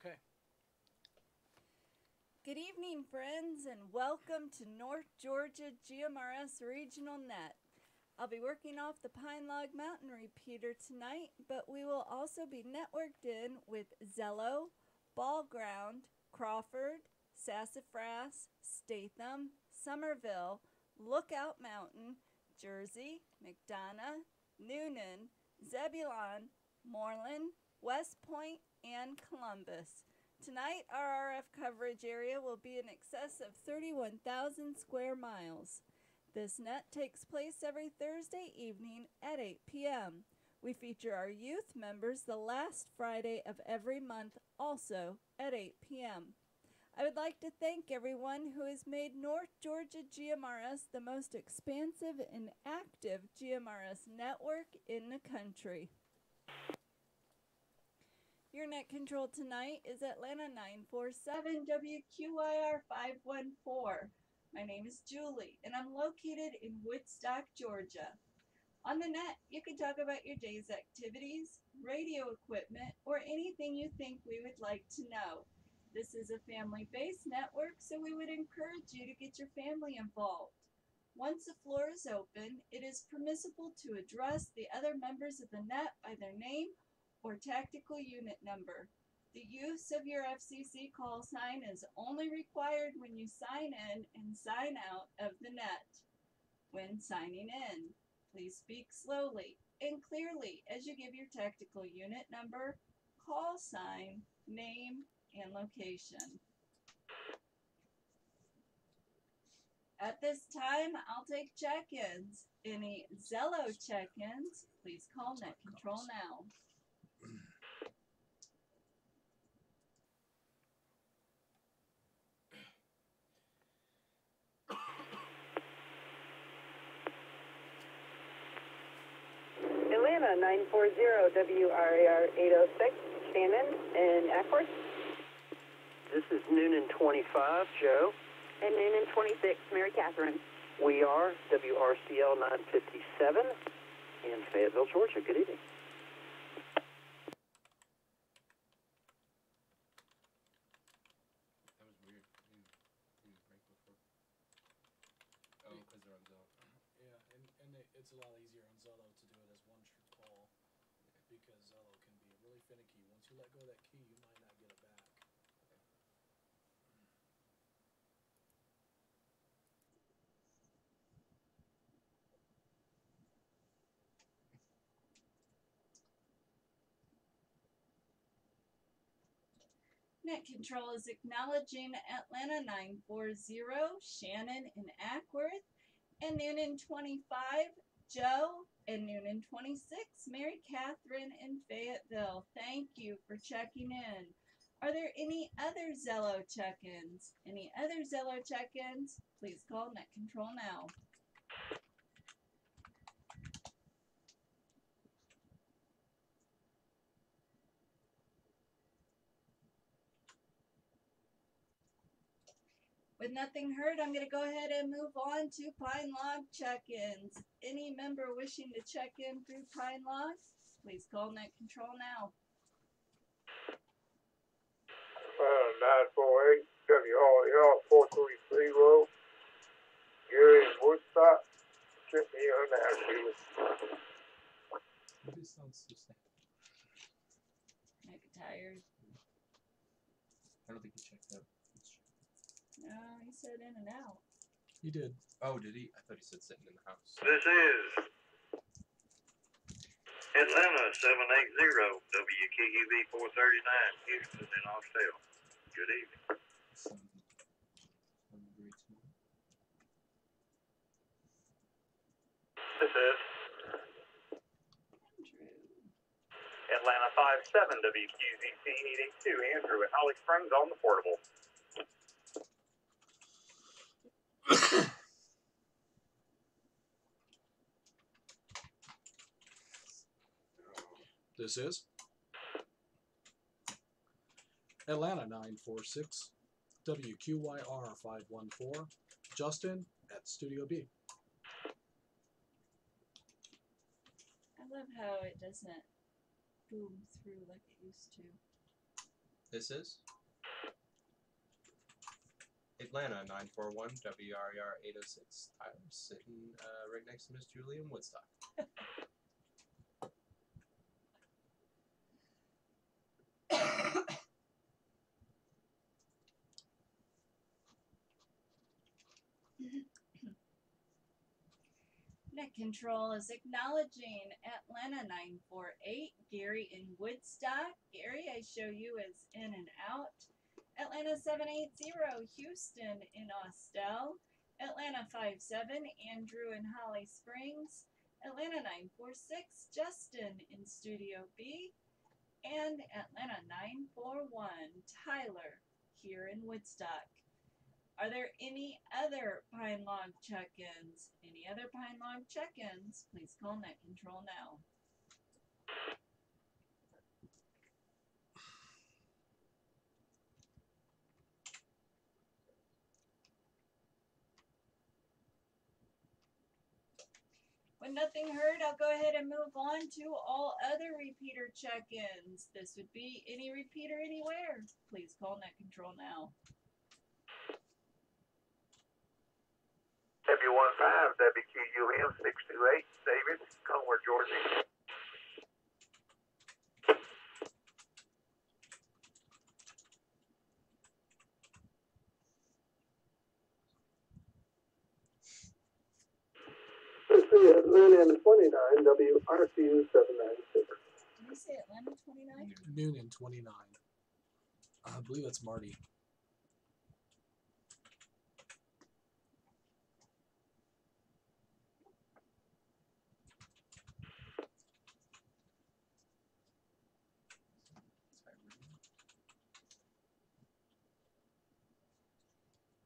Okay. Good evening, friends, and welcome to North Georgia GMRS Regional Net. I'll be working off the Pine Log Mountain repeater tonight, but we will also be networked in with Zello, Ball Ground, Crawford, Sassafras, Statham, Somerville, Lookout Mountain, Jersey, McDonough, Noonan, Zebulon, Moreland, West Point, and Columbus. Tonight, our RF coverage area will be in excess of 31,000 square miles. This net takes place every Thursday evening at 8 p.m. We feature our youth members the last Friday of every month, also at 8 p.m. I would like to thank everyone who has made North Georgia GMRS the most expansive and active GMRS network in the country. Your net control tonight is Atlanta 947 WQIR 514. My name is Julie, and I'm located in Woodstock, Georgia. On the net, you can talk about your day's activities, radio equipment, or anything you think we would like to know. This is a family-based network, so we would encourage you to get your family involved. Once the floor is open, it is permissible to address the other members of the net by their name or tactical unit number. The use of your FCC call sign is only required when you sign in and sign out of the net. When signing in, please speak slowly and clearly as you give your tactical unit number, call sign, name, and location. At this time, I'll take check-ins. Any Zello check-ins, please call Net Control now. Atlanta 940 WRAR 806, Shannon in Ackworth. This is Noonan 25, Joe. And Noonan 26, Mary Catherine. We are WRCL 957 in Fayetteville, Georgia. Good evening. That was weird. You didn't break before. Oh, because they're on Zello. Yeah, and it's a lot easier on Zello to do it as one true call because Zello can be really finicky. Once you let go of that key, you might not get it back. Net Control is acknowledging Atlanta 940, Shannon in Ackworth, and Noonan 25, Joe, and Noonan 26, Mary Catherine in Fayetteville. Thank you for checking in. Are there any other Zello check-ins? Any other Zello check-ins? Please call Net Control now. With nothing heard, I'm going to go ahead and move on to Pine Log check-ins. Any member wishing to check in through Pine Log, please call Net Control now. 948 WRL 430 Gary in Woodstock. Check me on that, Julie. This sounds so sad. Might be tired. I don't think he checked out. No, he said in and out. You did. Oh, did he? I thought he said sitting in the house. This is Atlanta 780 WKUB 439 Houston in Austell. Good evening. This is Andrew. Atlanta 57 WQZC 882, Andrew at Holly Springs on the portable. This is Atlanta 946 WQYR 514, Justin at Studio B. I love how it doesn't boom through like it used to. This is Atlanta 941 WRER 806. Tyler sitting right next to Miss Julie in Woodstock. Net Control is acknowledging Atlanta 948, Gary in Woodstock. Gary, I show you is in and out. Atlanta 780, Houston in Austell. Atlanta 57, Andrew in Holly Springs. Atlanta 946, Justin in Studio B. And Atlanta 941, Tyler here in Woodstock. Are there any other Pine Log check-ins? Any other Pine Log check-ins? Please call Net Control now. When nothing heard, I'll go ahead and move on to all other repeater check-ins. This would be any repeater anywhere. Please call Net Control now. W15 WQUM 628, David, Comer, Georgia. This is Atlanta 29 WRCU 796. Did you say Atlanta 29? Noonan 29. I believe that's Marty.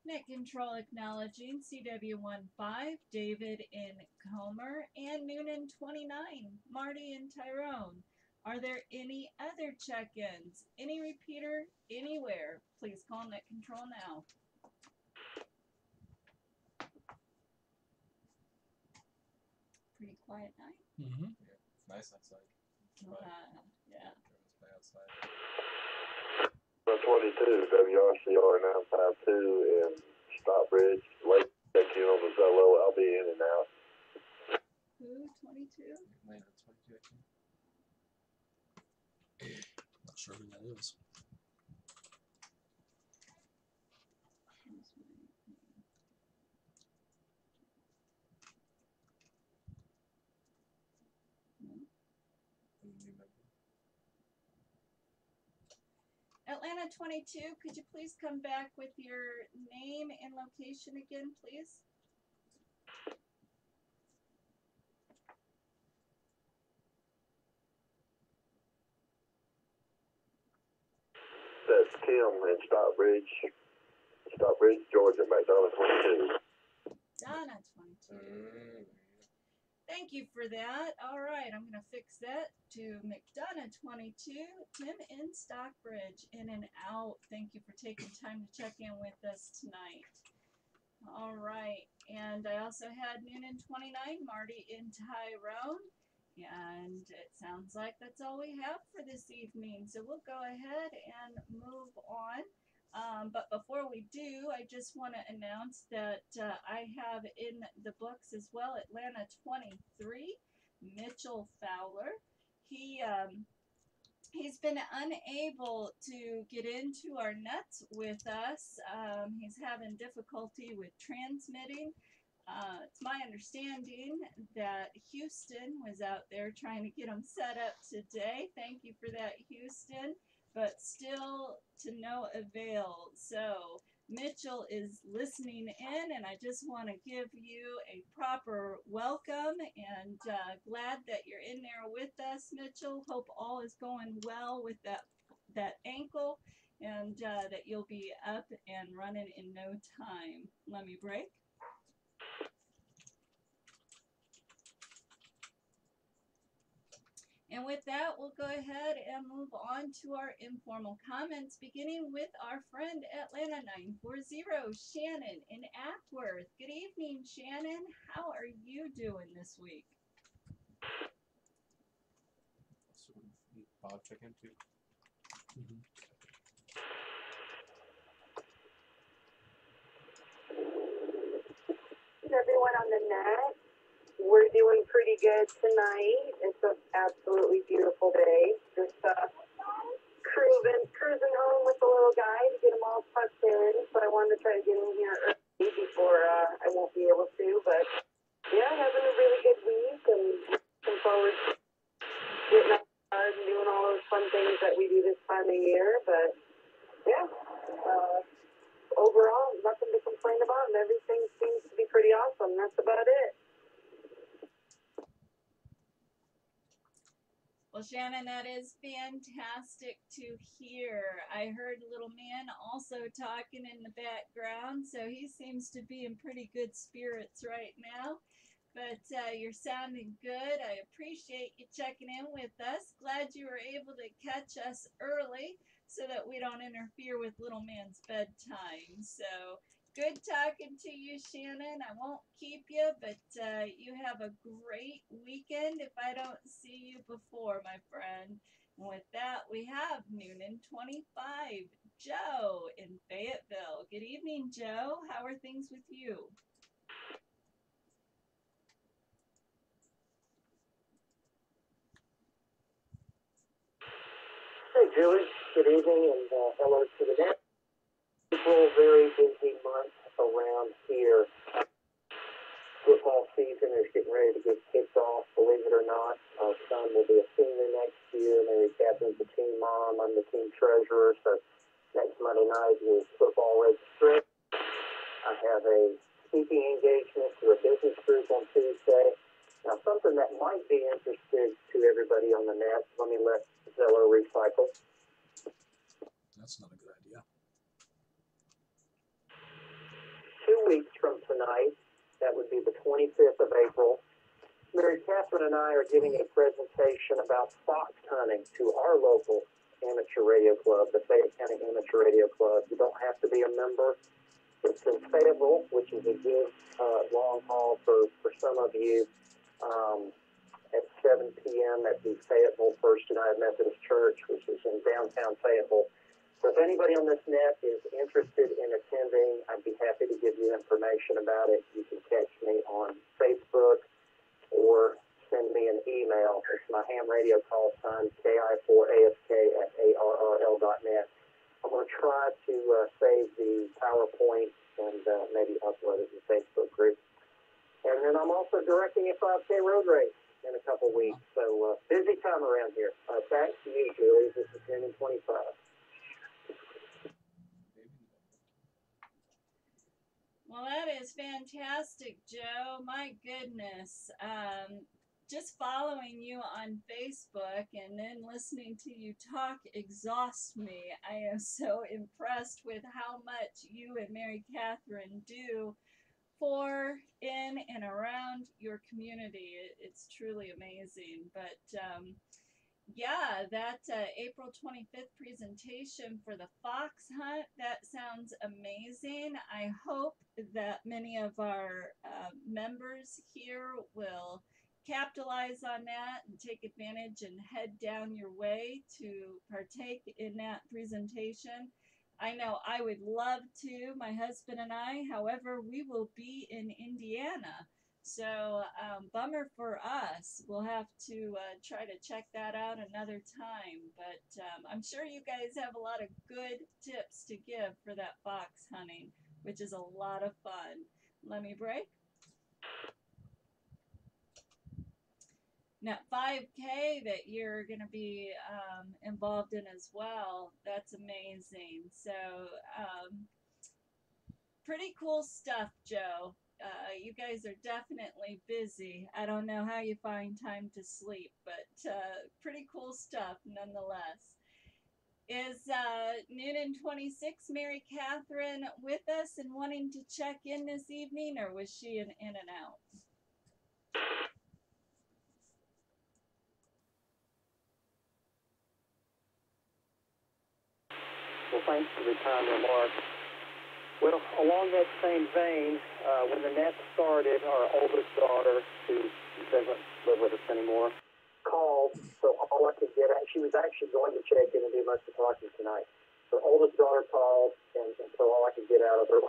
Net Control acknowledging CW15, David in Comer, and Noonan 29, Marty and Tyrone. Are there any other check-ins? Any repeater anywhere? Please call Net Control now. Pretty quiet night. Mm-hmm. Yeah, it's nice outside. Yeah. Play outside. 122 WRCR 952 in Stockbridge. Late check in on the Zello. I'll be in and out. Who? 22? Atlanta 22, I think. Not sure who that is. New member. Atlanta 22, could you please come back with your name and location again, please? That's Tim in Stockbridge, Georgia, McDonald 22. Donna 22. Thank you for that. All right, I'm going to fix that to McDonough 22, Tim in Stockbridge, in and out. Thank you for taking time to check in with us tonight. All right, and I also had Noonan 29, Marty in Tyrone, and it sounds like that's all we have for this evening. So we'll go ahead and move on. But before we do, I just want to announce that I have in the books as well Atlanta 23, Mitchell Fowler. He's been unable to get into our nets with us. He's having difficulty with transmitting. It's my understanding that Houston was out there trying to get him set up today. Thank you for that, Houston. But still to no avail. So Mitchell is listening in, and I just want to give you a proper welcome and glad that you're in there with us, Mitchell. Hope all is going well with that ankle and that you'll be up and running in no time. Let me break. And with that, we'll go ahead and move on to our informal comments, beginning with our friend Atlanta 940, Shannon in Ackworth. Good evening, Shannon. How are you doing this week? So Bob check in too. Mm-hmm. pretty good tonight. It's an absolutely beautiful day. Just cruising home with the little guy to get them all tucked in. So I wanted to try to get in here early before I won't be able to. But yeah, having a really good week and looking forward to getting outside and doing all those fun things that we do this time of year. But yeah, overall, nothing to complain about, and everything seems to be pretty awesome. That's about it. Well, Shannon, that is fantastic to hear. I heard little man also talking in the background, so he seems to be in pretty good spirits right now. But you're sounding good. I appreciate you checking in with us. Glad you were able to catch us early so that we don't interfere with little man's bedtime. So good talking to you, Shannon. I won't keep you, but you have a great weekend if I don't see you before, my friend. And with that, we have Noonan 25, Joe in Fayetteville. Good evening, Joe. How are things with you? Hey, Julie. Good evening, and hello to the net. April, very busy month around here. Football season is getting ready to get kicked off. Believe it or not, our son will be a senior next year. Mary Catherine's the team mom. I'm the team treasurer. So next Monday night is football registration. I have a speaking engagement to a business group on Tuesday. Now, something that might be interested to everybody on the net. Let me let Zello recycle. That's not a good idea. 2 weeks from tonight, that would be the 25th of April, Mary Catherine and I are giving a presentation about fox hunting to our local amateur radio club, the Fayette County Amateur Radio Club. You don't have to be a member. It's in Fayetteville, which is a good long haul for some of you, at 7 p.m. at the Fayetteville First United Methodist Church, which is in downtown Fayetteville. So if anybody on this net is interested in attending, I'd be happy to give you information about it. You can catch me on Facebook or send me an email. It's my ham radio call sign, ki4ask@arrl.net. I'm going to try to save the PowerPoint and maybe upload it to the Facebook group. And then I'm also directing a 5K road race in a couple weeks. So busy time around here. Back to you, Julie. This is Noonan 25. Well, that is fantastic, Joe. My goodness. Just following you on Facebook and then listening to you talk exhausts me. I am so impressed with how much you and Mary Catherine do for, in, and around your community. It's truly amazing. But yeah, that April 25th presentation for the fox hunt, that sounds amazing. I hope that many of our members here will capitalize on that and take advantage and head down your way to partake in that presentation. I know I would love to, my husband and I. However, we will be in Indiana. So bummer for us. We'll have to try to check that out another time. But I'm sure you guys have a lot of good tips to give for that fox hunting, which is a lot of fun. Let me break. Now, 5K that you're going to be involved in as well. That's amazing. So pretty cool stuff, Joe. You guys are definitely busy. I don't know how you find time to sleep, but pretty cool stuff nonetheless. Is Noonan 26 Mary Catherine with us and wanting to check in this evening, or was she in and out? Well, thanks for the kind remarks. Well, along that same vein, when the net started, our oldest daughter, who doesn't live with us anymore, called. So all I could get at, she was actually going to check in and do most of the talking tonight. So oldest daughter called, and so all I could get out of her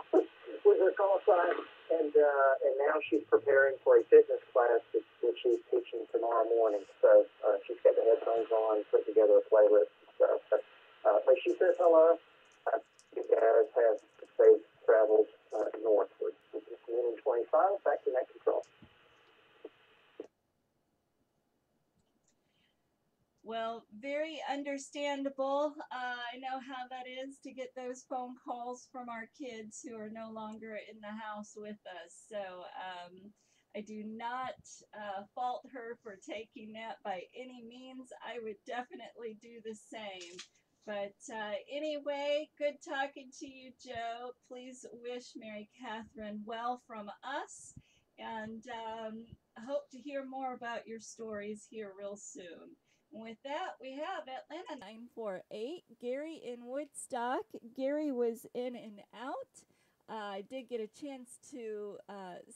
was her call sign. And now she's preparing for a fitness class which she's teaching tomorrow morning. So she's got the headphones on, put together a playlist and stuff. But she says hello. You guys have safe travels northward. Meaning 25, back to net control. Well, very understandable. I know how that is to get those phone calls from our kids who are no longer in the house with us. So I do not fault her for taking that by any means. I would definitely do the same. But anyway, good talking to you, Joe. Please wish Mary Catherine well from us. And hope to hear more about your stories here real soon. With that, we have Atlanta 948, Gary in Woodstock. Gary was in and out. I did get a chance to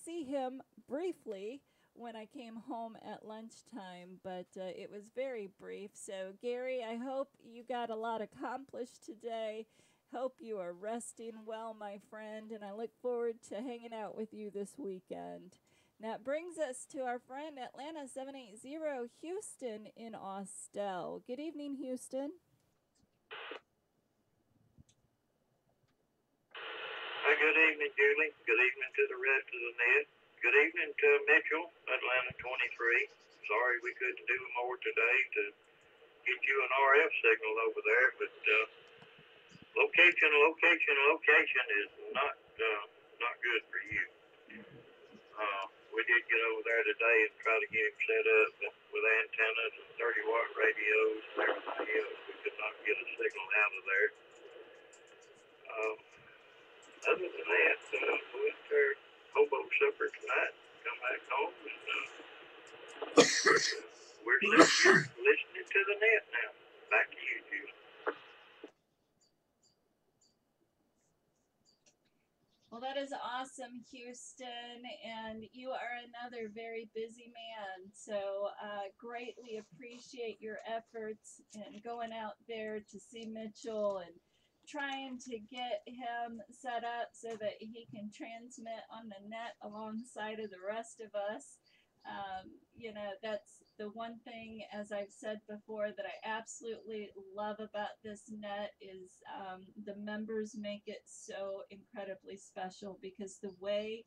see him briefly when I came home at lunchtime, but it was very brief. So, Gary, I hope you got a lot accomplished today. Hope you are resting well, my friend, and I look forward to hanging out with you this weekend. That brings us to our friend Atlanta 780, Houston in Austell. Good evening, Houston. Good evening, Julie. Good evening to the rest of the net. Good evening to Mitchell, Atlanta 23. Sorry we couldn't do more today to get you an RF signal over there, but location is not good for you. We did get over there today and try to get him set up with antennas and 30-watt radios and everything else. We could not get a signal out of there. Other than that, we went to our hobo supper tonight, come back home, and we're sitting here listening to the net now. Back to you, Julie. Well, that is awesome, Houston, and you are another very busy man. So greatly appreciate your efforts in going out there to see Mitchell and trying to get him set up so that he can transmit on the net alongside of the rest of us. You know, that's the one thing, as I've said before, that I absolutely love about this net is the members make it so incredibly special, because the way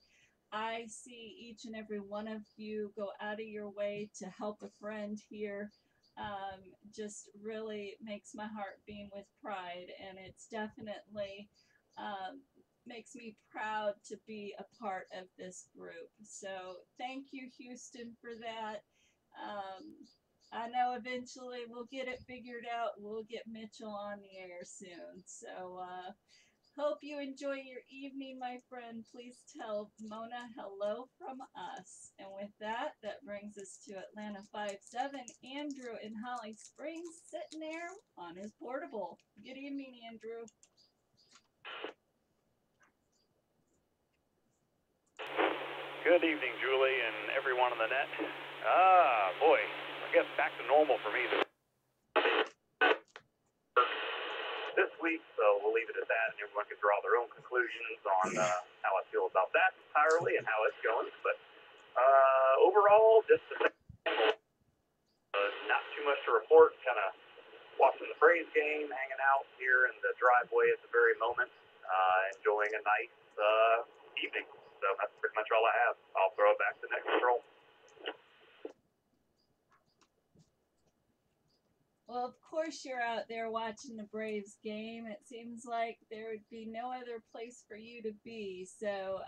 I see each and every one of you go out of your way to help a friend here just really makes my heart beam with pride, and it's definitely makes me proud to be a part of this group. So thank you, Houston, for that. I know eventually we'll get it figured out. We'll get Mitchell on the air soon. So hope you enjoy your evening, my friend. Please tell Mona hello from us. And with that, that brings us to Atlanta 57. Andrew in Holly Springs sitting there on his portable. Good evening, Andrew. Good evening, Julie, and everyone on the net. Boy, I guess back to normal for me this week, so we'll leave it at that, and everyone can draw their own conclusions on how I feel about that entirely and how it's going. But overall, just the same. Not too much to report. Kind of watching the Braves game, hanging out here in the driveway at the very moment, enjoying a nice evening. So that's pretty much all I have. I'll throw it back to net control. Well, of course you're out there watching the Braves game. It seems like there would be no other place for you to be. So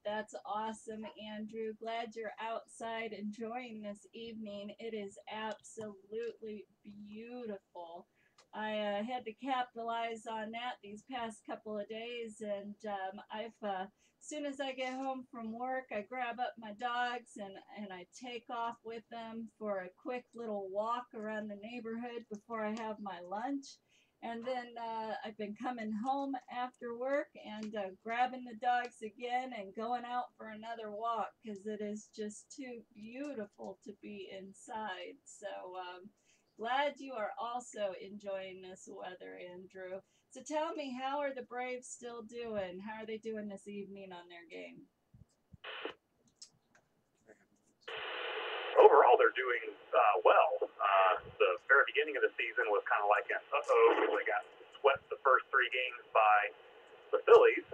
that's awesome, Andrew. Glad you're outside enjoying this evening. It is absolutely beautiful. I had to capitalize on that these past couple of days, and as soon as I get home from work, I grab up my dogs and I take off with them for a quick little walk around the neighborhood before I have my lunch. And then I've been coming home after work and grabbing the dogs again and going out for another walk, because it is just too beautiful to be inside. So glad you are also enjoying this weather, Andrew. So tell me, how are the Braves still doing? How are they doing this evening on their game? overall, they're doing well. The very beginning of the season was kind of like an they got swept the first 3 games by the Phillies.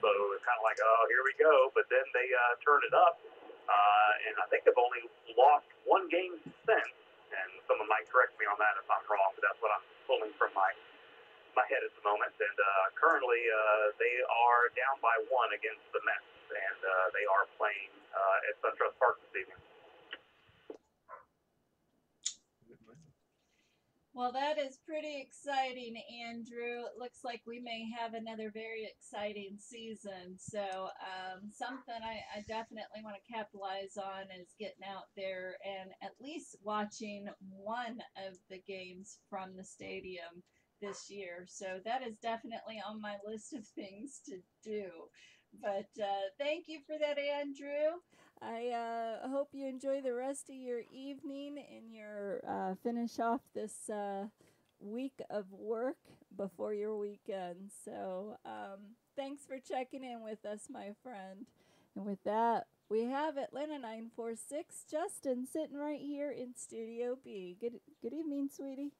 So it's kind of like, oh, here we go. But then they turned it up, and I think they've only lost 1 game since. And someone might correct me on that if I'm wrong, but that's what I'm pulling from my head at the moment. And currently, they are down by 1 against the Mets, and they are playing at SunTrust Park this evening. Well, that is pretty exciting, Andrew. It looks like we may have another very exciting season. So, something I definitely want to capitalize on is getting out there and at least watching one of the games from the stadium this year. So, that is definitely on my list of things to do. But thank you for that, Andrew. I hope you enjoy the rest of your evening and your finish off this week of work before your weekend. So thanks for checking in with us, my friend. And with that, we have Atlanta 946 Justin sitting right here in Studio B. Good evening, sweetie.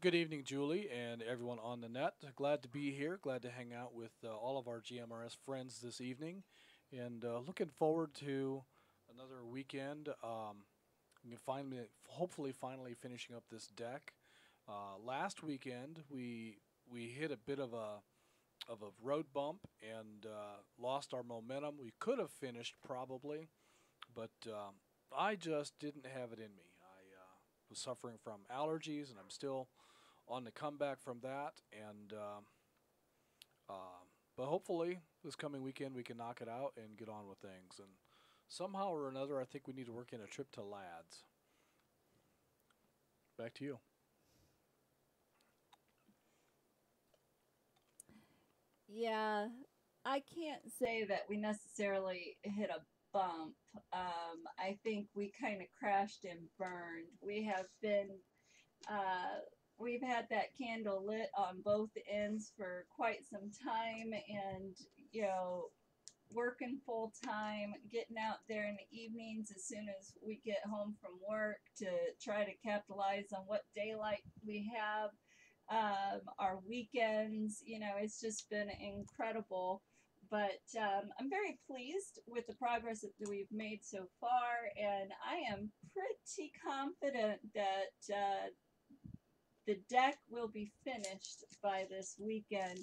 Good evening, Julie, and everyone on the net. Glad to be here. Glad to hang out with all of our GMRS friends this evening, and looking forward to another weekend. We can hopefully, finally finishing up this deck. Last weekend, we hit a bit of a road bump and lost our momentum. We could have finished probably, but I just didn't have it in me. I was suffering from allergies, and I'm still on the comeback from that, and but hopefully this coming weekend we can knock it out and get on with things. And somehow or another, I think we need to work in a trip to Lads. Back to you. Yeah, I can't say that we necessarily hit a bump. I think we kind of crashed and burned. Uh, we've had that candle lit on both ends for quite some time, and you know, working full time, getting out there in the evenings as soon as we get home from work to try to capitalize on what daylight we have. Our weekends, it's just been incredible. But I'm very pleased with the progress that we've made so far, and I am pretty confident that the deck will be finished by this weekend,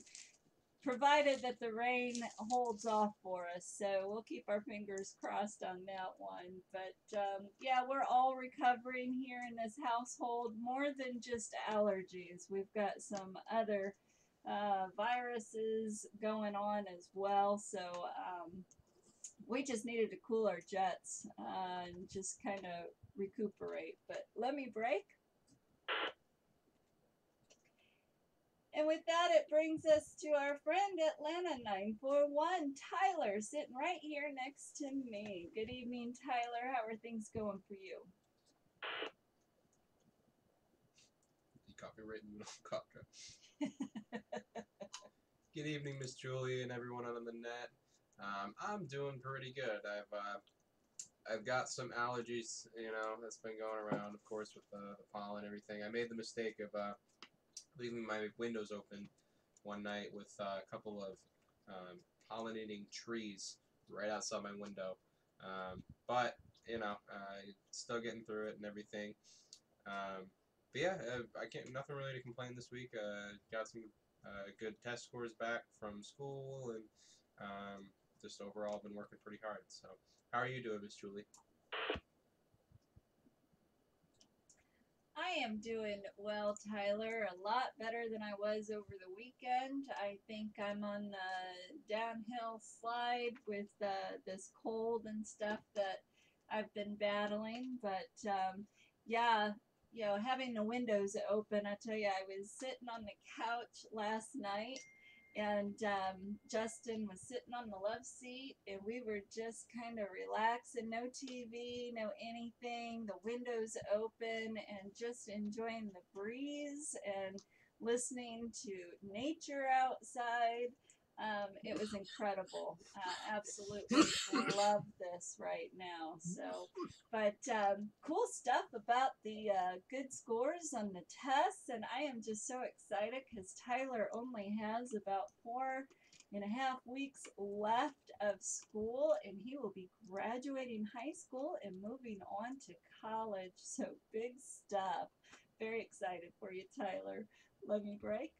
provided that the rain holds off for us. So we'll keep our fingers crossed on that one. But yeah, we're all recovering here in this household, more than just allergies. We've got some other viruses going on as well. So we just needed to cool our jets and just kind of recuperate. But let me break. And with that, it brings us to our friend Atlanta 941, Tyler, sitting right here next to me. Good evening, Tyler. How are things going for you? Copywritten cough drop. Good evening, Miss Julie, and everyone on the net. I'm doing pretty good. I've got some allergies, that's been going around, of course, with the pollen and everything. I made the mistake of leaving my windows open one night with a couple of pollinating trees right outside my window. But still getting through it and everything. But yeah, I can't. Nothing really to complain this week. Got some good test scores back from school, and just overall been working pretty hard. So, how are you doing, Miss Julie? I am doing well, Tyler. A lot better than I was over the weekend. I think I'm on the downhill slide with this cold and stuff that I've been battling. But yeah, having the windows open, I tell you, I was sitting on the couch last night, and Justin was sitting on the love seat, and we were just kind of relaxing, no TV, no anything, the windows open, and just enjoying the breeze and listening to nature outside. It was incredible. Absolutely love this right now. So, but cool stuff about the good scores on the tests, and I am just so excited because Tyler only has about 4.5 weeks left of school, and he will be graduating high school and moving on to college. So big stuff. Very excited for you, Tyler. Let me break.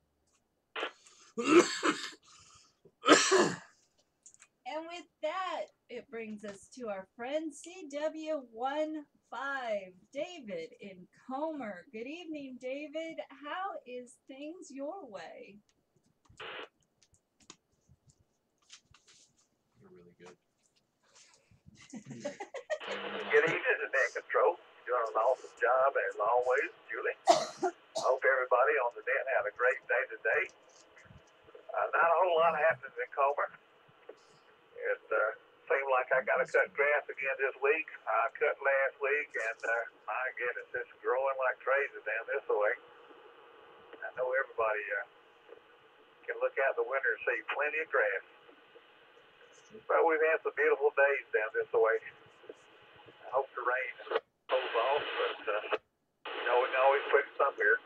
And with that, it brings us to our friend CW15, David in Comer. Good evening, David. How is things your way? You're really good. Good evening, the net control. Doing an awesome job as always, Julie. I hope everybody on the net had a great day today. Not a whole lot happening in Comer. It seemed like I got to cut grass again this week. I cut last week, and my goodness, it's growing like crazy down this way. I know everybody can look out the window and see plenty of grass. But we've had some beautiful days down this way. I hope the rain holds off, but we can always put some here.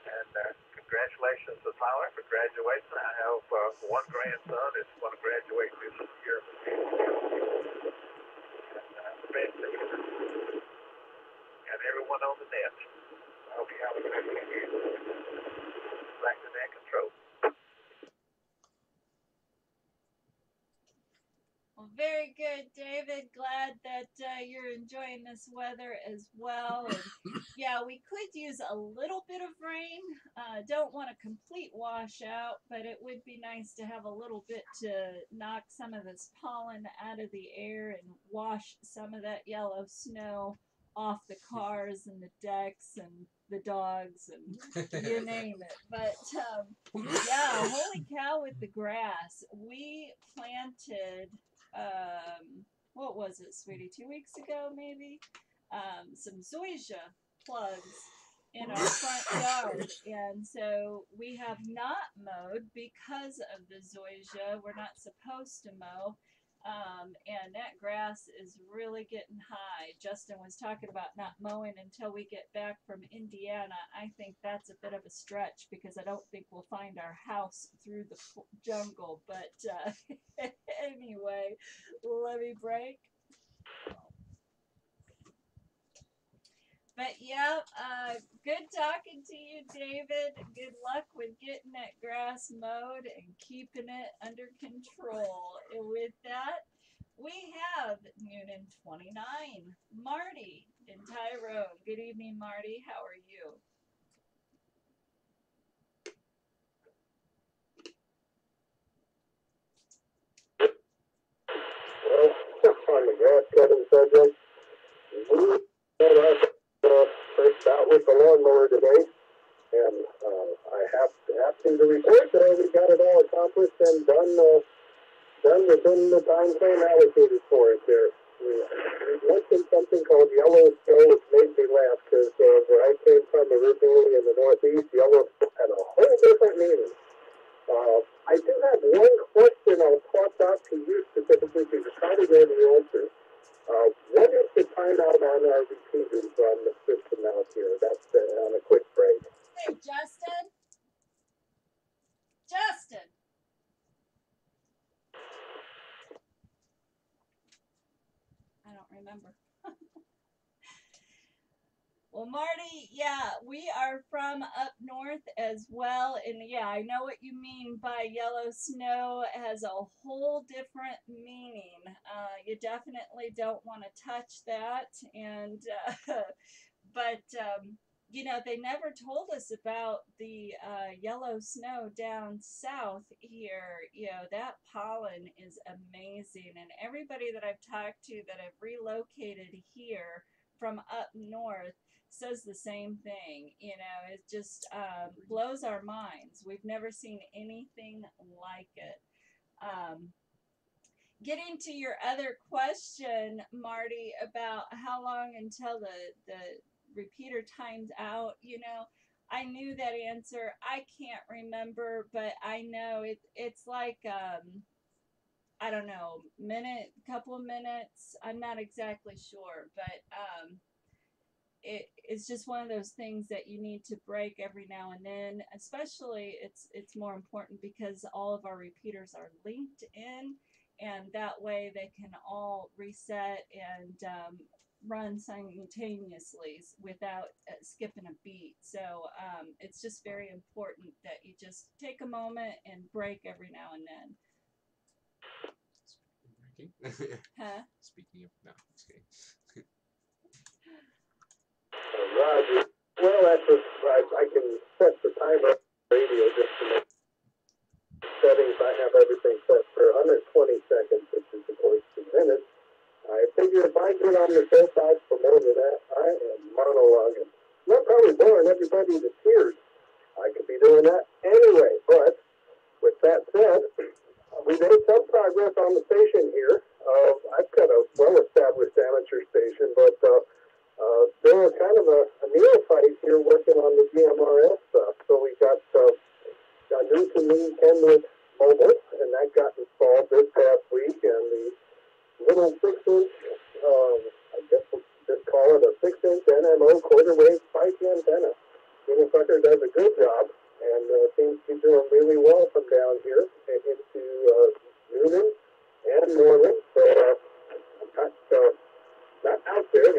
And congratulations to Tyler for graduating. I have one grandson that's going to graduate this year. And everyone on the net. I hope you have a good weekend. Back to net control. Well, very good, David. Glad that you're enjoying this weather as well. And yeah, we could use a little bit of rain. Don't want a complete washout, but it would be nice to have a little bit to knock some of this pollen out of the air and wash some of that yellow snow off the cars and the decks and the dogs and you name it. But yeah, holy cow with the grass. We planted what was it, sweetie? 2 weeks ago, maybe? Some zoysia plugs in our front yard. And so we have not mowed because of the zoysia. We're not supposed to mow. And that grass is really getting high. Justin was talking about not mowing until we get back from Indiana. I think that's a bit of a stretch because I don't think we'll find our house through the jungle. But anyway, let me break. But yeah, good talking to you, David. Good luck with getting that grass mowed and keeping it under control. And with that, we have Noonan 29, Marty in Tyrone. Good evening, Marty. How are you? Well, on the grass cutting subject, we had our first out with the lawnmower today, and I have to report that we got it all accomplished and done within the time frame allocated for it there. We mentioned something called yellow snow, which made me laugh because where I came from originally in the Northeast, yellow had a whole different meaning. I do have one question I'll toss out to you specifically because you probably know the answer. What is the timeout on our repeaters on the system out here? That's on a quick break. Hey, Justin. Justin. I don't remember. Well, Marty, yeah, we are from up north as well. And yeah, I know what you mean by yellow snow. It has a whole different meaning. You definitely don't want to touch that. And, but, they never told us about the yellow snow down south here. That pollen is amazing. And everybody that I've talked to that have relocated here from up north says the same thing. It just blows our minds. We've never seen anything like it. Getting to your other question, Marty, about how long until the repeater times out, I knew that answer. I can't remember, but I know it's like I don't know, couple of minutes. I'm not exactly sure, but it's just one of those things that you need to break every now and then. Especially, it's more important because all of our repeaters are linked in, and that way they can all reset and run simultaneously without skipping a beat. So it's just very important that you just take a moment and break every now and then. Breaking. Huh? Speaking of, no, just kidding. Roger. Well, I can set the timer on the radio just to make settings. I have everything set for 120 seconds, which is of course 2 minutes. I figure if I get on the show side for more than that, I am monologuing. I'm probably boring everybody to tears. I could be doing that anyway, but with that said, we made some progress on the station here. I've got a well-established amateur station, but still kind of a neophyte here working on the GMRS stuff. So we got new to me Kenwood Mobile, and that got installed this past week, and the little 6-inch, I guess we'll just call it a 6-inch NMO quarter wave spike antenna. Little sucker does a good job, and seems to be doing really well from down here and into Noonan and Norman. So not out there.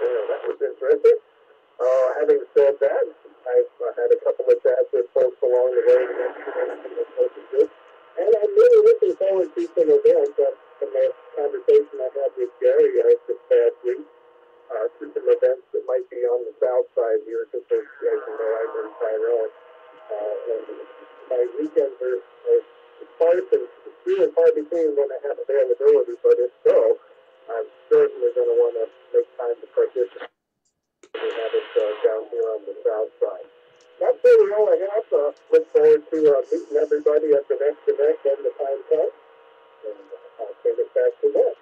Yeah, that was interesting. Having said that, I've had a couple of chats with folks along the way and I'm really looking forward to some events from the conversation I had with Gary this past week, to some events that might be on the south side here, because as you know, I live in Tyrell. And my weekends are sparse and few and far between when I have availability, but if so, I'm certainly going to want to make time to participate. We have it down here on the south side. That's really all I have. Look forward to meeting everybody at the next event when the time comes. And I'll send it back to them.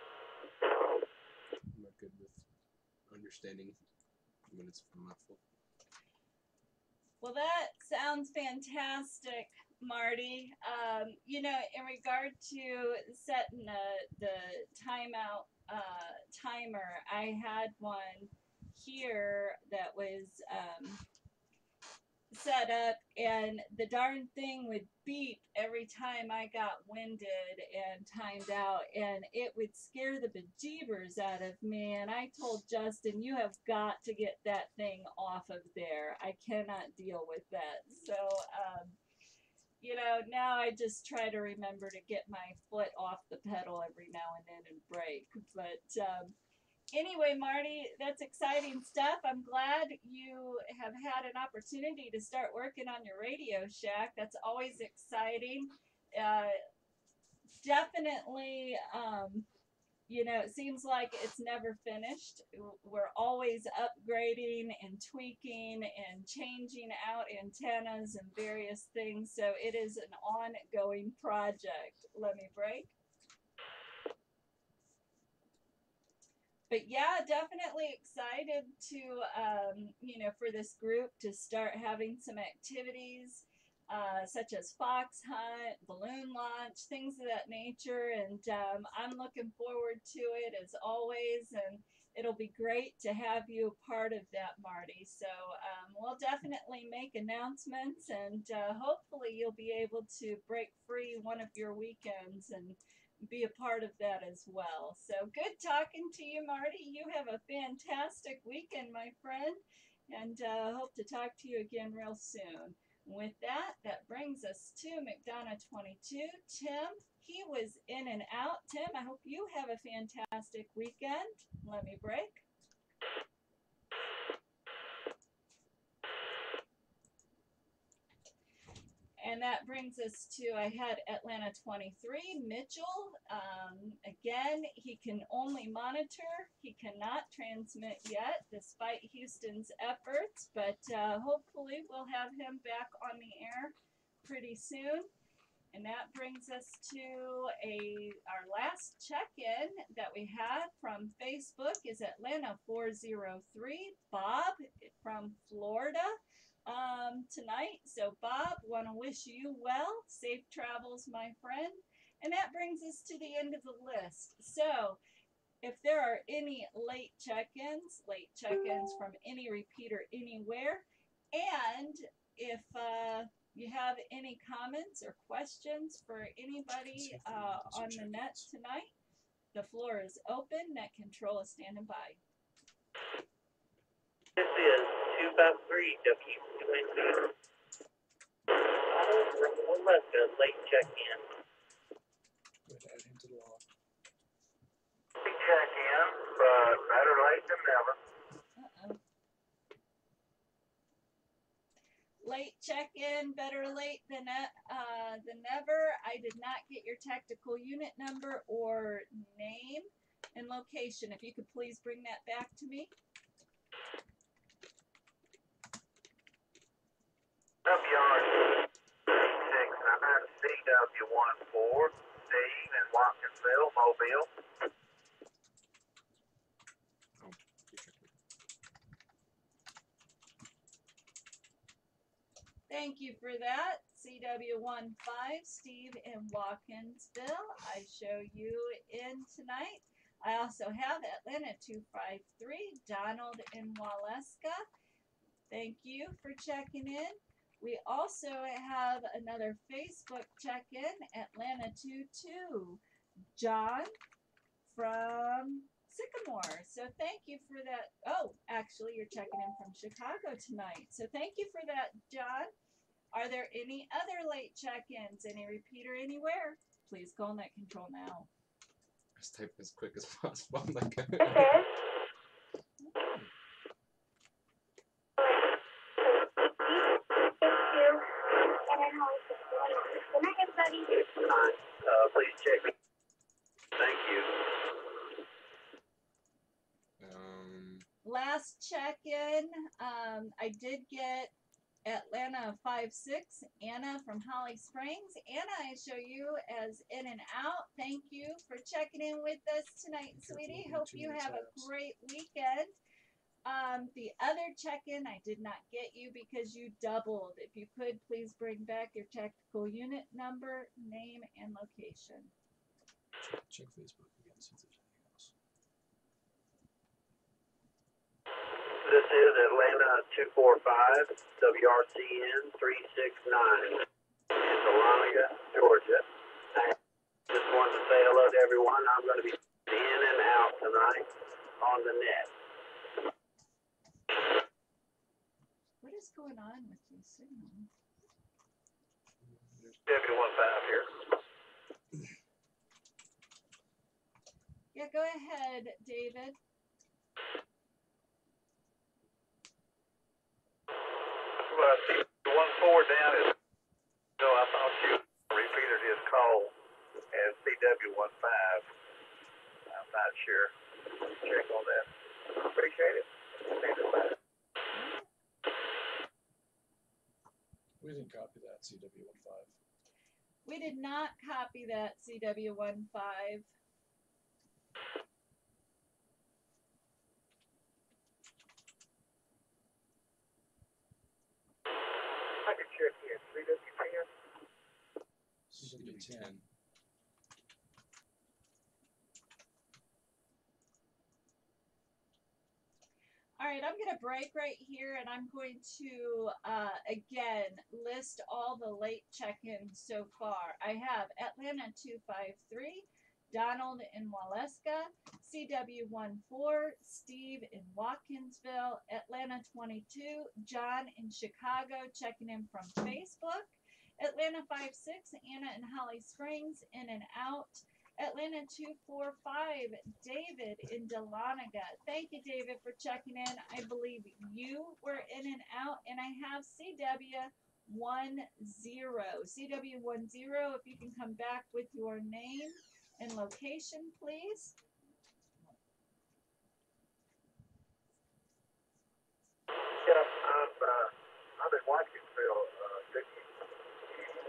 I'm not good with understanding when it's muffled. Well, that sounds fantastic, Marty. You know, in regard to setting the timeout timer, I had one here that was set up, and the darn thing would beep every time I got winded and timed out, and it would scare the bejeebers out of me. And I told Justin, you have got to get that thing off of there. I cannot deal with that. So you know, now I just try to remember to get my foot off the pedal every now and then and brake. But anyway, Marty, that's exciting stuff. I'm glad you have had an opportunity to start working on your Radio Shack. That's always exciting. Definitely, you know, it seems like it's never finished. We're always upgrading and tweaking and changing out antennas and various things. So it is an ongoing project. Let me break. But yeah, definitely excited to, you know, for this group to start having some activities such as fox hunt, balloon launch, things of that nature. And I'm looking forward to it as always. And it'll be great to have you a part of that, Marty. So we'll definitely make announcements, and hopefully you'll be able to break free one of your weekends and be a part of that as well. So good talking to you, Marty. You have a fantastic weekend, my friend, and hope to talk to you again real soon. With that, that brings us to McDonough 22. Tim, he was in and out. Tim, I hope you have a fantastic weekend. Let me break. And that brings us to, I had Atlanta 23, Mitchell. Again, he can only monitor. He cannot transmit yet, despite Houston's efforts, but hopefully we'll have him back on the air pretty soon. And that brings us to our last check-in that we had from Facebook is Atlanta 403, Bob from Florida tonight. So Bob, want to wish you well, safe travels, my friend. And that brings us to the end of the list. So if there are any late check-ins from any repeater anywhere, and if you have any comments or questions for anybody on the net tonight, the floor is open. Net control is standing by. This is 253 W. From Waleska, late check-in. Add him to the log. Late check-in, but better late than never. Uh-oh. Late check-in, better late than never. I did not get your tactical unit number or name and location. If you could please bring that back to me. WR 69 CW14, Steve in Watkinsville, Mobile. Thank you for that. CW15, Steve in Watkinsville. I show you in tonight. I also have Atlanta 253, Donald in Waleska. Thank you for checking in. We also have another Facebook check-in, Atlanta 22, John from Sycamore. So thank you for that. Oh, actually, you're checking in from Chicago tonight. So thank you for that, John. Are there any other late check-ins? Any repeater anywhere? Please call net control now. Just type as quick as possible. I'm like, Please check. Thank you. Last check-in, I did get Atlanta 56, Anna from Holly Springs. Anna, I show you as in and out. Thank you for checking in with us tonight, sweetie. Hope you have a great weekend. The other check-in, I did not get you because you doubled. If you could, please bring back your tactical unit number, name, and location. Check Facebook again, see if there's anything else. This is Atlanta 245, WRCN 369 in Dahlonega, Georgia. I just wanted to say hello to everyone. I'm going to be in and out tonight on the net. What is going on with your signal? W15 here. Yeah, go ahead, David. Well, I see 1-4 down is, so I thought you repeated his call as CW15. I'm not sure. Check on that. Appreciate it. We didn't copy that CW15. We did not copy that CW15. I can check here. CW10. CW10. All right, I'm going to break right here, and I'm going to, again, list all the late check-ins so far. I have Atlanta 253, Donald in Waleska, CW14, Steve in Watkinsville, Atlanta 22, John in Chicago, checking in from Facebook, Atlanta 56, Anna in Holly Springs, in and out, Atlanta 245, David in Dahlonega. Thank you, David, for checking in. I believe you were in and out, and I have CW10. CW10, if you can come back with your name and location, please. Yeah, I'm in Watkinsville, Vicky.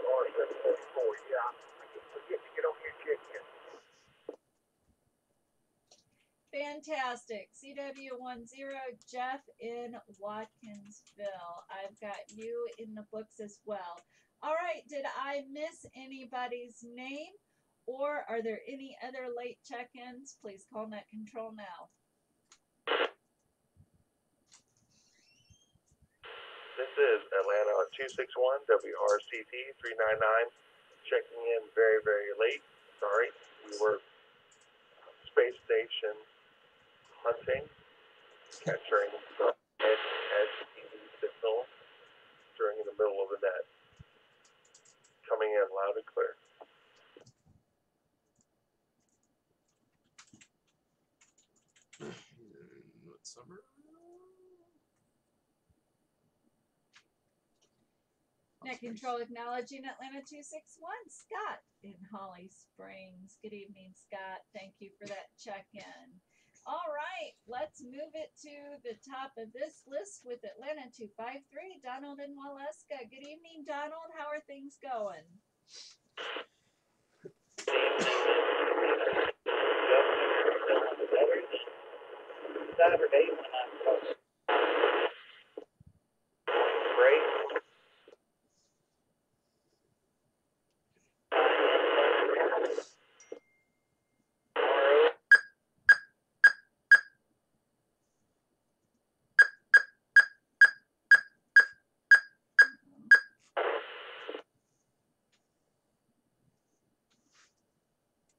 R744. Yeah, I keep forgetting to get on here and check in. Fantastic. CW10, Jeff in Watkinsville. I've got you in the books as well. All right, did I miss anybody's name, or are there any other late check-ins? Please call net control now. This is Atlanta 261 WRCT 399, checking in very, very late. Sorry, we were space station hunting, capturing the STD signal during the middle of the net. Coming in loud and clear. What summer? Net control acknowledging Atlanta 261. Scott in Holly Springs. Good evening, Scott. Thank you for that check-in. All right, let's move it to the top of this list with Atlanta 253, Donald in Waleska. Good evening, Donald. How are things going? Saturday when I break.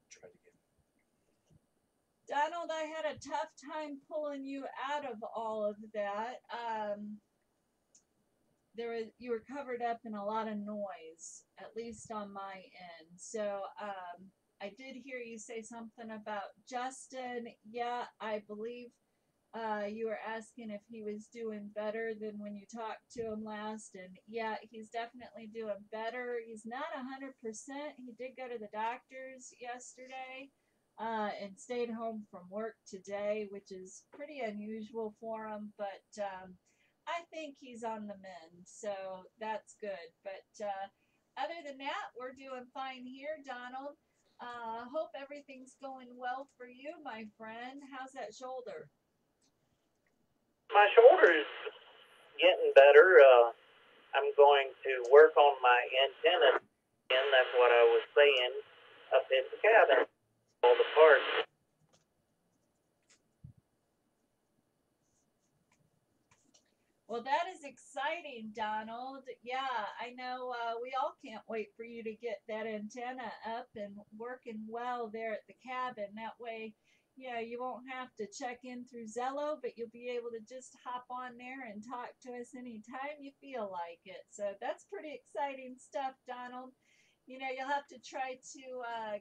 Try it again. Donald, I had a tough time pulling you out of all of that. You were covered up in a lot of noise, at least on my end. So I did hear you say something about Justin. Yeah, I believe you were asking if he was doing better than when you talked to him last. And yeah, he's definitely doing better. He's not 100%. He did go to the doctor's yesterday and stayed home from work today, which is pretty unusual for him. But I think he's on the mend, so that's good. But other than that, we're doing fine here, Donald. Hope everything's going well for you, my friend. How's that shoulder? My shoulder's getting better. I'm going to work on my antenna, and that's what I was saying up in the cabin. All the parts. Well, that is exciting, Donald. Yeah, I know we all can't wait for you to get that antenna up and working well there at the cabin. That way, yeah, you won't have to check in through Zello, but you'll be able to just hop on there and talk to us anytime you feel like it. So that's pretty exciting stuff, Donald. You know, you'll have to try to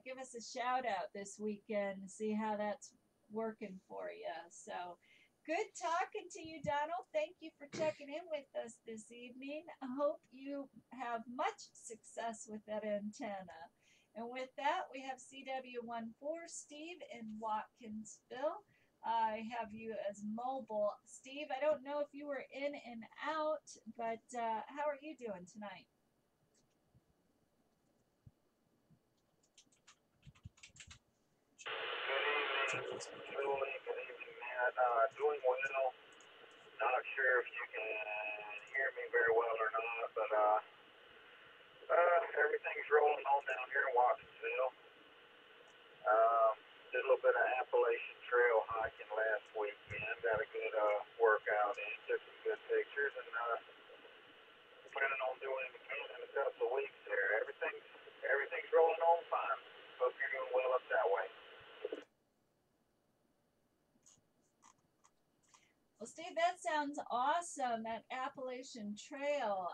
give us a shout out this weekend to see how that's working for you. So, good talking to you, Donald. Thank you for checking in with us this evening. I hope you have much success with that antenna. And with that, we have CW14, Steve in Watkinsville. I have you as mobile. Steve, I don't know if you were in and out, but how are you doing tonight? Good evening, Julie. Good evening, Matt. Doing well. Not sure if you can hear me very well or not, but everything's rolling on down here in Watkinsville. Did a little bit of Appalachian Trail hiking last weekend. Got a good workout in. Took some good pictures, and planning on doing it again in a couple of weeks there. Everything's rolling on fine. Hope you're doing well up that way. Well, Steve, that sounds awesome. That Appalachian Trail.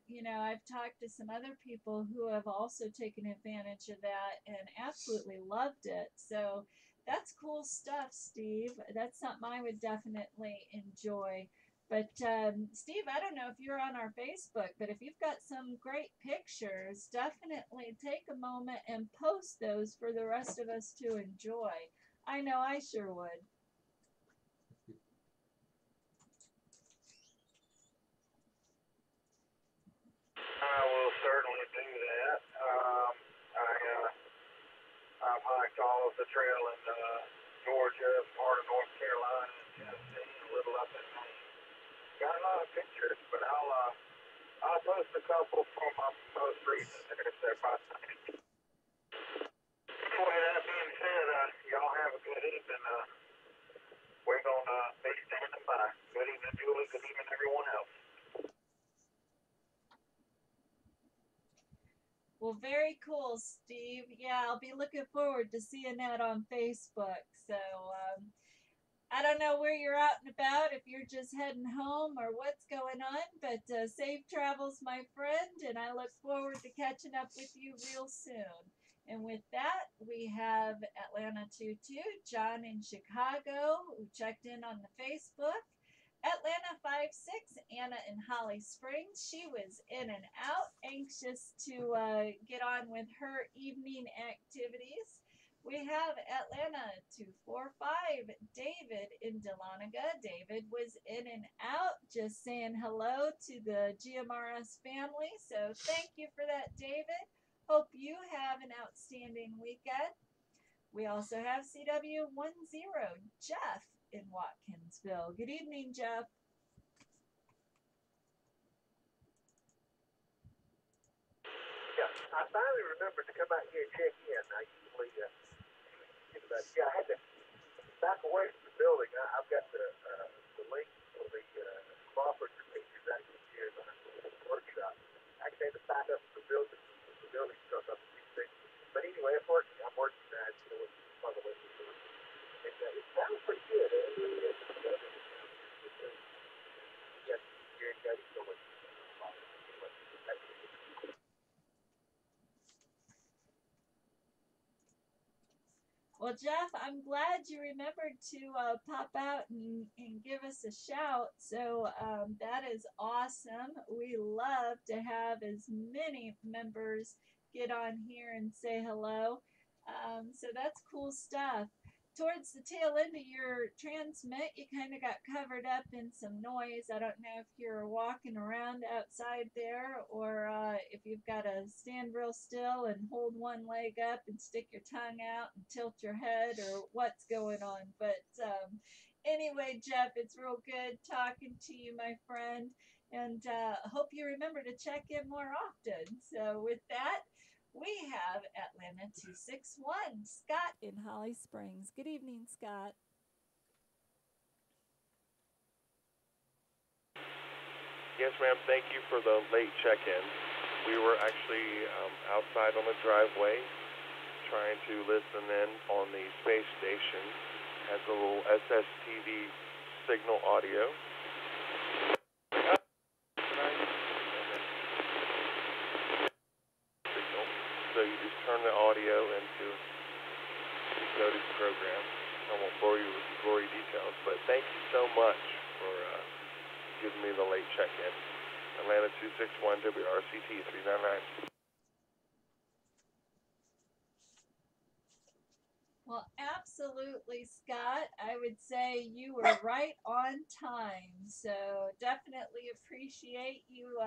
You know, I've talked to some other people who have also taken advantage of that and absolutely loved it. So that's cool stuff, Steve. That's something I would definitely enjoy. But Steve, I don't know if you're on our Facebook, but if you've got some great pictures, definitely take a moment and post those for the rest of us to enjoy. I know I sure would. I will certainly do miles of trail in Georgia, part of North Carolina, Tennessee, a little up in Maine. Got a lot of pictures, but I'll post a couple from my most recent there by tonight. Anyway, that being said, y'all have a good evening. We're gonna be standing by. Good evening, Julie. Good evening, everyone else. Well, very cool, Steve. Yeah, I'll be looking forward to seeing that on Facebook. So, I don't know where you're out and about, if you're just heading home or what's going on, but safe travels, my friend, and I look forward to catching up with you real soon. And with that, we have Atlanta 22, John in Chicago, who checked in on the Facebook. Atlanta 56, Anna in Holly Springs. She was in and out, anxious to get on with her evening activities. We have Atlanta 245, David in Dahlonega. David was in and out, just saying hello to the GMRS family. So thank you for that, David. Hope you have an outstanding weekend. We also have CW10, Jeff in Watkinsville. Good evening, Jeff. Yeah, I finally remembered to come out here and check in. I usually I had to back away from the building. I've got the link for the Crawford pictures actually here in the workshop. I actually had to back up from the building. The building stuck up a few things. But anyway, it's working. I'm working that. By the way, it sounds pretty good. Well, Jeff, I'm glad you remembered to pop out and give us a shout. So that is awesome. We love to have as many members get on here and say hello. So that's cool stuff. Towards the tail end of your transmit, you kind of got covered up in some noise. I don't know if you're walking around outside there or if you've got to stand real still and hold one leg up and stick your tongue out and tilt your head or what's going on. But anyway, Jeff, it's real good talking to you, my friend. And hope you remember to check in more often. So with that, we have Atlanta 261, Scott in Holly Springs. Good evening, Scott. Yes, ma'am. Thank you for the late check-in. We were actually outside on the driveway trying to listen in on the space station. Has a little SSTV signal audio. So you just turn the audio into the notice program. I won't bore you with gory details, but thank you so much for giving me the late check-in. Atlanta 261 WRCT 399. Well, absolutely, Scott. I would say you were right on time. So definitely appreciate you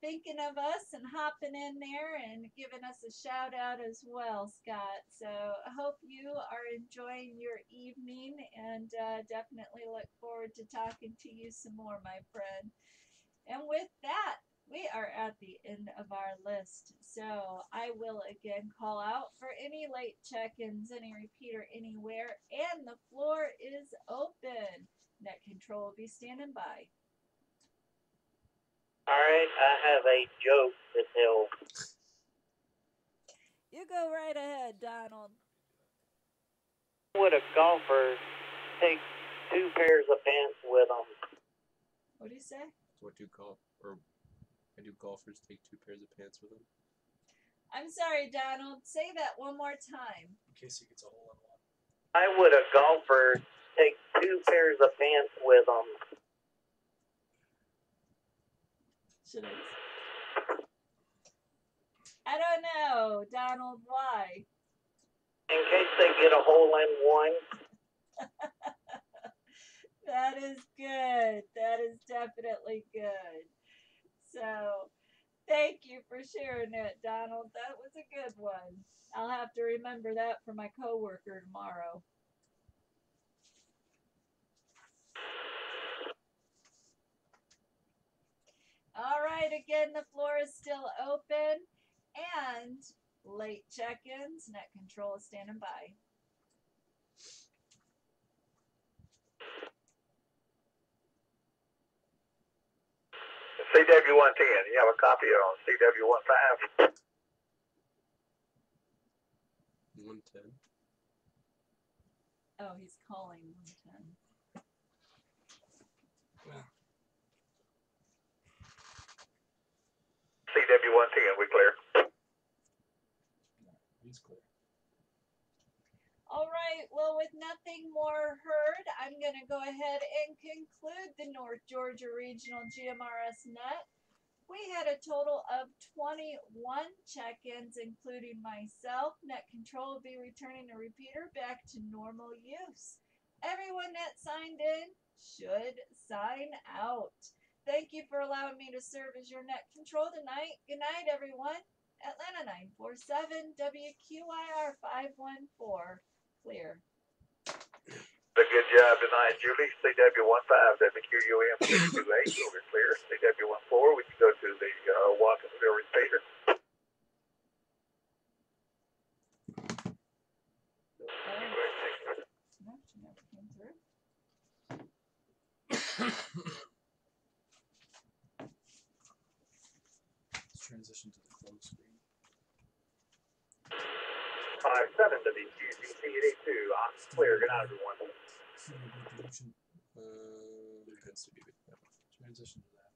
thinking of us and hopping in there and giving us a shout out as well, Scott. So I hope you are enjoying your evening and definitely look forward to talking to you some more, my friend. And with that, we are at the end of our list. So I will again call out for any late check-ins, any repeater anywhere, and the floor is open. Net control will be standing by. All right, I have a joke to tell. You go right ahead, Donald. Would a golfer take two pairs of pants with them? What do you say? What do golfers take two pairs of pants with them? I'm sorry, Donald. Say that one more time. In case he gets a hole in one. Why would a golfer take two pairs of pants with them? Should I don't know, Donald. Why? In case they get a hole in one. That is good. That is definitely good. So, Thank you for sharing it, Donald. That was a good one. I'll have to remember that for my coworker tomorrow. All right, again, the floor is still open and late check-ins. Net control is standing by. CW110, you have a copy on CW15. 110. Oh, he's calling 110. CW110, we clear. He's clear. All right, well, with nothing more heard, I'm going to go ahead and conclude the North Georgia Regional GMRS Net. We had a total of 21 check-ins, including myself. Net control will be returning the repeater back to normal use. Everyone that signed in should sign out. Thank you for allowing me to serve as your net control tonight. Good night, everyone. Atlanta 947, WQIR 514. Clear. A good job tonight, Julie. CW15, WQUM 628, over clear. CW14, we can go to the Watsonville repeater. No, she never came through. Let's transition to the close screen. 57 WQDC 82, I'm clear. Good night, everyone. CB pollution. Good CB. Transition to that.